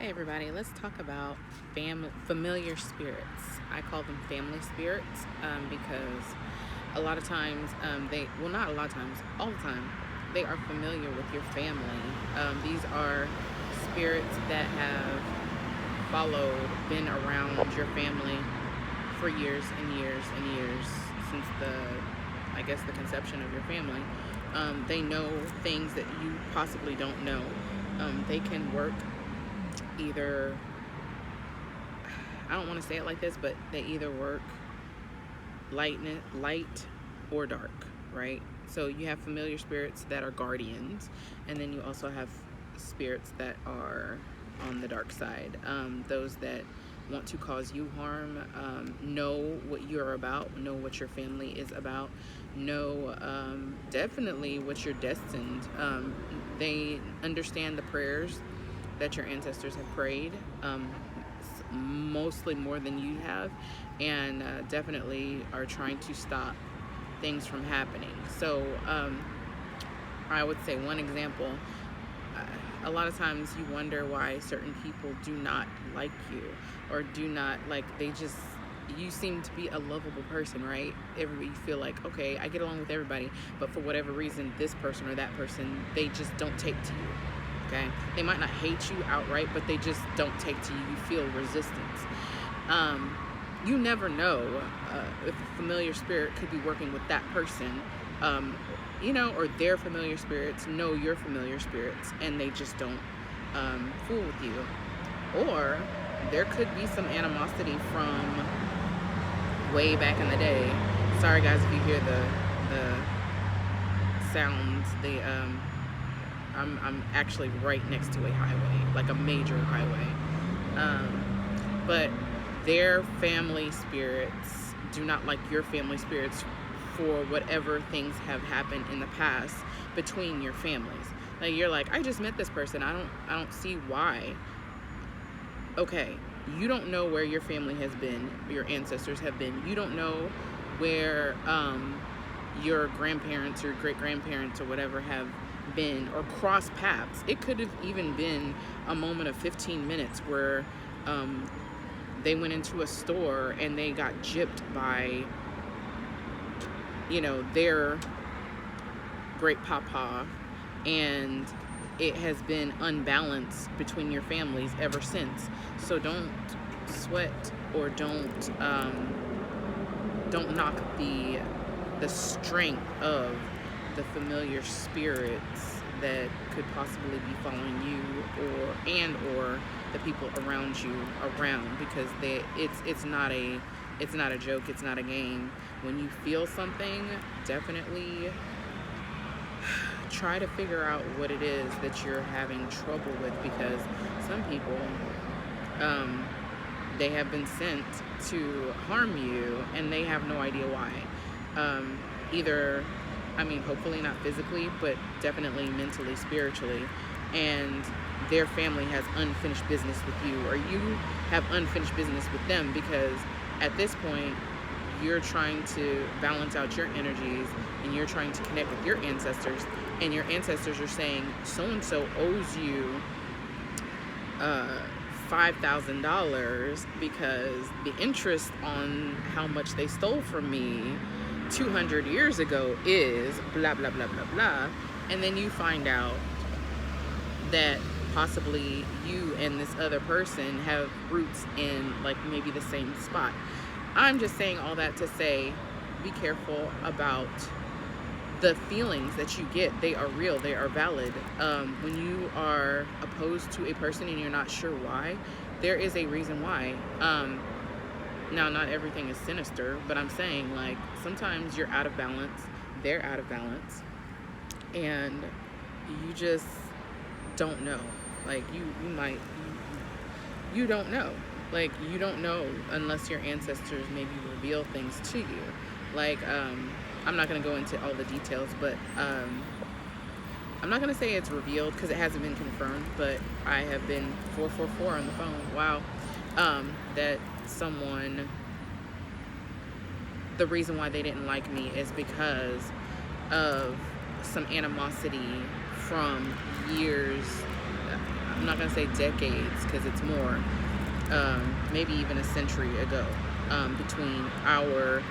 Hey everybody, let's talk about familiar spirits. I call them family spirits because a lot of times not a lot of times, all the time, they are familiar with your family. These are spirits that have been around your family for years and years and years since the conception of your family. They know things that you possibly don't know. They can work either, I don't want to say it like this, but they either work light or dark, right? So you have familiar spirits that are guardians, and then you also have spirits that are on the dark side, those that want to cause you harm, know what you're about, know what your family is about, know definitely what you're destined. They understand the prayers that your ancestors have prayed, mostly more than you have, and definitely are trying to stop things from happening. So I would say one example, a lot of times you wonder why certain people do not like you, or do not, like, you seem to be a lovable person, right? Everybody, you feel like, okay, I get along with everybody, but for whatever reason, this person or that person, they just don't take to you. Okay, they might not hate you outright, but they just don't take to you. You feel resistance. You never know if a familiar spirit could be working with that person, or their familiar spirits know your familiar spirits, and they just don't fool with you. Or there could be some animosity from way back in the day. Sorry guys if you hear the sounds. I'm actually right next to a highway, like a major highway. But their family spirits do not like your family spirits for whatever things have happened in the past between your families. Like, you're like, I just met this person. I don't see why. Okay, you don't know where your family has been, your ancestors have been. You don't know where your grandparents or great-grandparents or whatever have been, or cross paths. It could have even been a moment of 15 minutes where they went into a store and they got gypped by their great papa, and it has been unbalanced between your families ever since. So don't sweat, or don't knock the strength of the familiar spirits that could possibly be following you, or the people around you, because it's not a joke, it's not a game. When you feel something, definitely try to figure out what it is that you're having trouble with, because some people, they have been sent to harm you and they have no idea why. Hopefully not physically, but definitely mentally, spiritually, and their family has unfinished business with you, or you have unfinished business with them, because at this point you're trying to balance out your energies and you're trying to connect with your ancestors, and your ancestors are saying so-and-so owes you $5,000 because the interest on how much they stole from me 200 years ago is blah blah blah blah blah. And then you find out that possibly you and this other person have roots in, like, maybe the same spot. I'm just saying all that to say, be careful about the feelings that you get. They are real, they are valid. When you are opposed to a person and you're not sure why, there is a reason why. Now, not everything is sinister, but I'm saying, like, sometimes you're out of balance, they're out of balance, and you just don't know. Like, you don't know. Like, you don't know unless your ancestors maybe reveal things to you. Like, I'm not going to go into all the details, but I'm not going to say it's revealed because it hasn't been confirmed, but I have been 444 on the phone. Wow. That someone, the reason why they didn't like me is because of some animosity from years. I'm not going to say decades, because it's more, maybe even a century ago, between our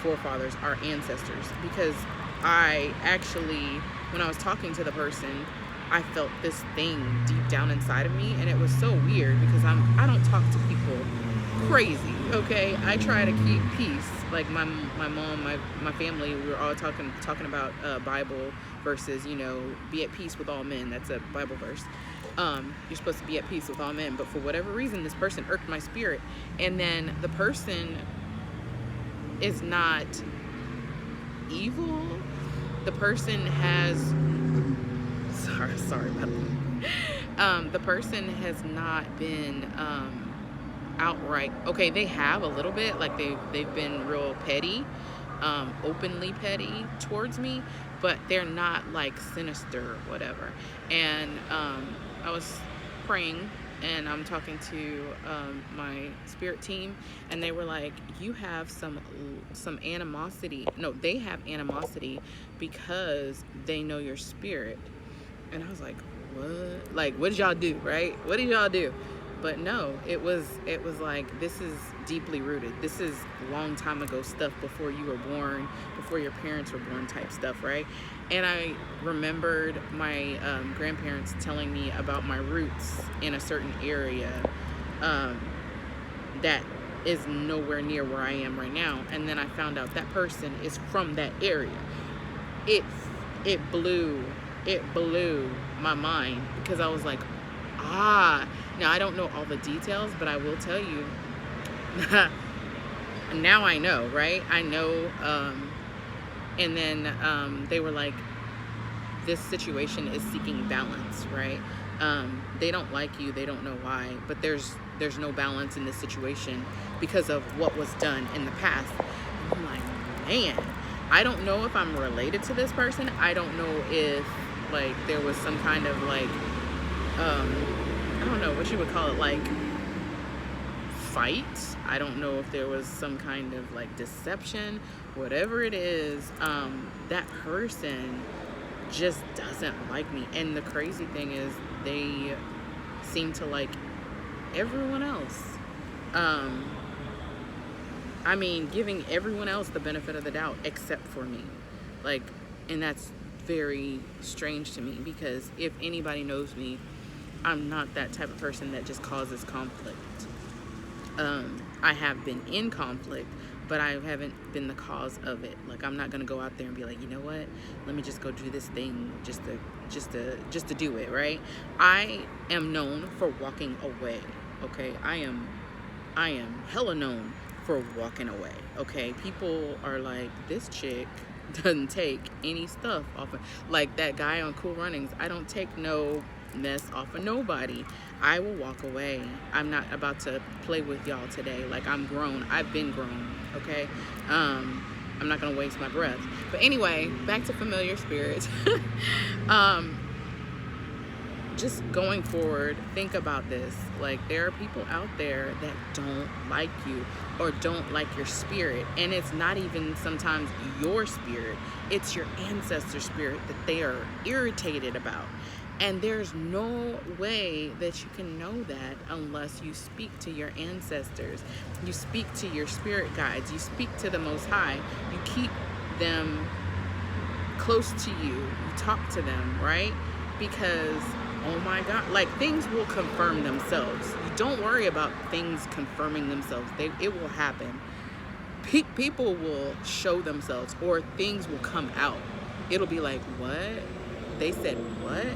forefathers, our ancestors. Because I actually, when I was talking to the person, I felt this thing deep down inside of me, and it was so weird because I don't talk to people crazy, okay? I try to keep peace. Like my mom, my family, we were all talking about Bible verses, be at peace with all men. That's a Bible verse. You're supposed to be at peace with all men, but for whatever reason, this person irked my spirit. And then the person is not evil. The person has, sorry about that. The person has not been outright, okay, they have a little bit, like they've been real petty, openly petty towards me, but they're not like sinister or whatever. And I was praying, and I'm talking to my spirit team, and they were like, you have some animosity. No, they have animosity because they know your spirit. And I was like, what? Like, what did y'all do, right? What did y'all do? But no, it was like, this is deeply rooted. This is long time ago stuff, before you were born, before your parents were born type stuff, right? And I remembered my grandparents telling me about my roots in a certain area that is nowhere near where I am right now. And then I found out that person is from that area. It blew my mind, because I was like, now I don't know all the details, but I will tell you, now I know, right? I know, and then they were like, this situation is seeking balance, right? They don't like you, they don't know why, but there's no balance in this situation because of what was done in the past. And I'm like, man, I don't know if I'm related to this person. I don't know if, like, there was some kind of, like, I don't know what you would call it, like, fight. I don't know if there was some kind of, like, deception. Whatever it is, that person just doesn't like me. And the crazy thing is, they seem to like everyone else. I mean, giving everyone else the benefit of the doubt except for me. Like, and that's very strange to me, because if anybody knows me, I'm not that type of person that just causes conflict. I have been in conflict, but I haven't been the cause of it. Like, I'm not gonna go out there and be like, you know what? Let me just go do this thing just to do it, right? I am known for walking away. Okay, I am hella known for walking away. Okay, people are like, this chick doesn't take any stuff off of, like that guy on Cool Runnings. I don't take no mess off of nobody. I will walk away. I'm not about to play with y'all today. Like, I'm grown. I've been grown. Okay, I'm not gonna waste my breath. But anyway, back to familiar spirits. Just going forward, think about this. Like, there are people out there that don't like you or don't like your spirit. And it's not even sometimes your spirit. It's your ancestor spirit that they are irritated about. And there's no way that you can know that unless you speak to your ancestors. You speak to your spirit guides. You speak to the Most High. You keep them close to you. You talk to them, right? Because, oh my God, like, things will confirm themselves. You don't worry about things confirming themselves. It will happen. People will show themselves, or things will come out. It'll be like, what? They said what?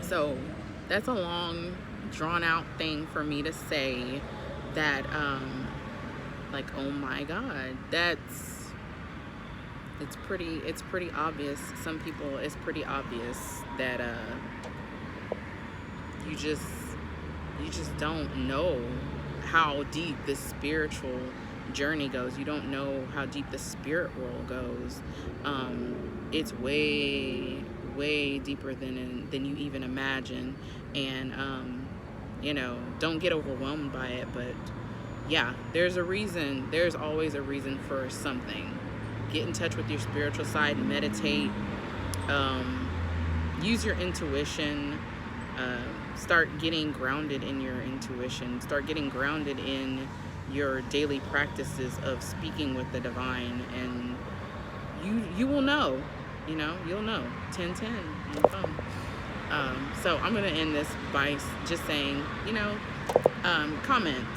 So that's a long, drawn out thing for me to say that, like, oh my God, it's pretty obvious. Some people, it's pretty obvious that, you just don't know how deep this spiritual journey goes. You don't know how deep the spirit world goes. It's way deeper than you even imagine. And don't get overwhelmed by it, but yeah, there's a reason. There's always a reason for something. Get in touch with your spiritual side, meditate, use your intuition, Start getting grounded in your intuition. Start getting grounded in your daily practices of speaking with the divine, and you will know. You'll know. 10-10 on the phone. So I'm gonna end this by just saying, comment,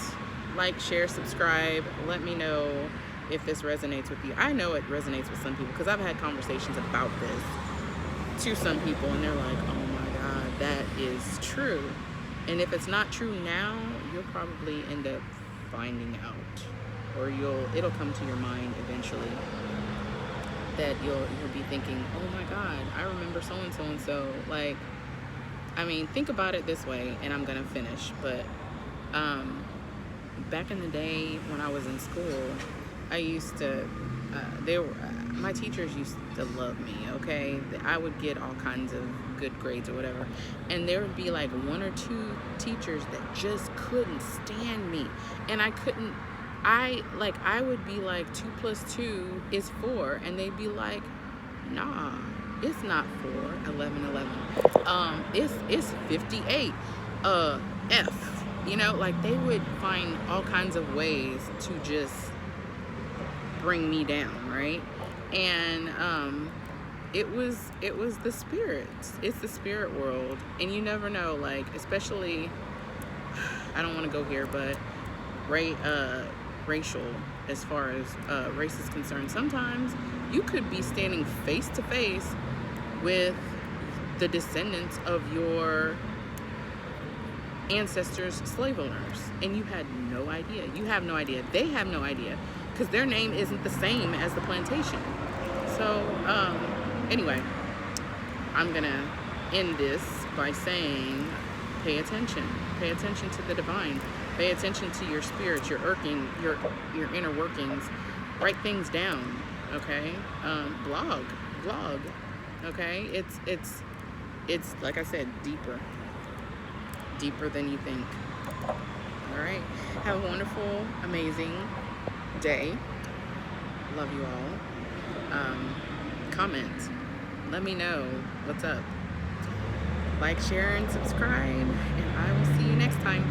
like, share, subscribe. Let me know if this resonates with you. I know it resonates with some people because I've had conversations about this to some people, and they're like, oh my God, that is true. And if it's not true now, you'll probably end up finding out, or it'll come to your mind eventually that you'll be thinking, oh my God, I remember so and so and so. Like, I mean, think about it this way, and I'm gonna finish. But back in the day when I was in school, I used to, my teachers used to love me, okay? I would get all kinds of good grades or whatever. And there would be like one or two teachers that just couldn't stand me. And I would be like, 2 + 2 is 4. And they'd be like, nah, it's not 4, 11. It's 58, F. Like, they would find all kinds of ways to just bring me down, right? And it was the spirits. It's the spirit world, and you never know. Like, especially, I don't want to go here, but racial, as far as race is concerned, sometimes you could be standing face to face with the descendants of your ancestors' slave owners, and you had no idea. You have no idea. They have no idea, because their name isn't the same as the plantation. So anyway, I'm gonna end this by saying, pay attention to the divine, pay attention to your spirit, your inner workings. Write things down, okay? Blog, okay? It's like I said, deeper than you think. All right, have a wonderful, amazing day. Love you all. Comment, let me know what's up. Like, share, and subscribe, and I will see you next time.